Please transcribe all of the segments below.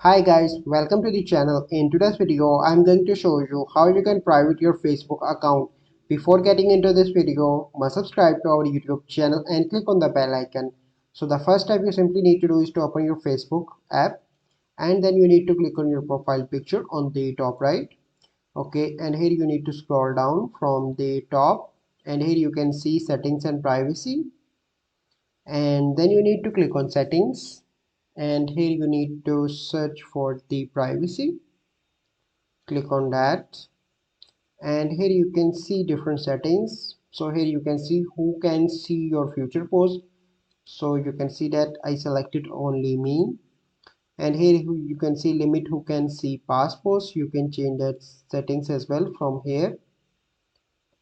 Hi guys, welcome to the channel. In today's video, I'm going to show you how you can private your Facebook account. Before getting into this video, must subscribe to our YouTube channel and click on the bell icon. So the first step you simply need to do is to open your Facebook app, and then you need to click on your profile picture on the top right. Okay, and here you need to scroll down from the top, and here you can see settings and privacy, and then you need to click on settings, and here you need to search for the privacy. Click on that, and here you can see different settings. So here you can see who can see your future post. So you can see that I selected only me, and here you can see limit who can see past posts. You can change that settings as well from here.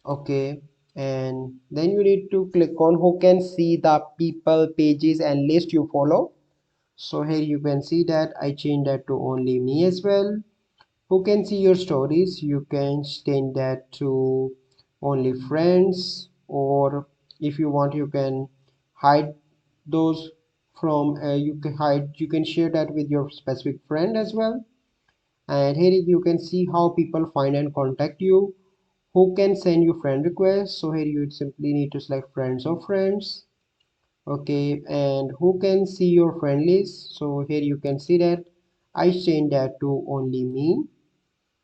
Okay, and then you need to click on who can see the people, pages and list you follow. So here you can see that I changed that to only me as well. Who can see your stories? You can change that to only friends, or if you want you can hide those from you can share that with your specific friend as well. And here you can see how people find and contact you. Who can send you friend requests? So here you simply need to select friends of friends. Okay, and who can see your friend list? So here you can see that I changed that to only me.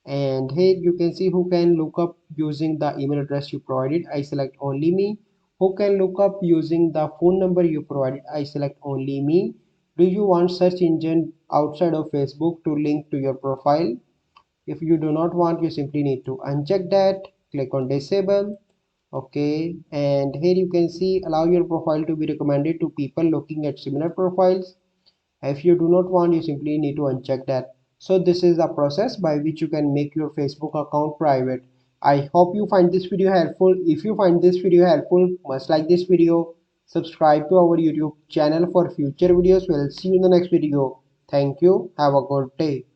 And here you can see who can look up using the email address you provided. I select only me. Who can look up using the phone number you provided? I select only me. Do you want search engine outside of Facebook to link to your profile? If you do not want, you simply need to uncheck that. Click on disable. Okay, and here you can see allow your profile to be recommended to people looking at similar profiles. If you do not want, you simply need to uncheck that. So this is the process by which you can make your Facebook account private. I hope you find this video helpful. If you find this video helpful, must like this video, subscribe to our YouTube channel for future videos. We'll see you in the next video. Thank you. Have a good day.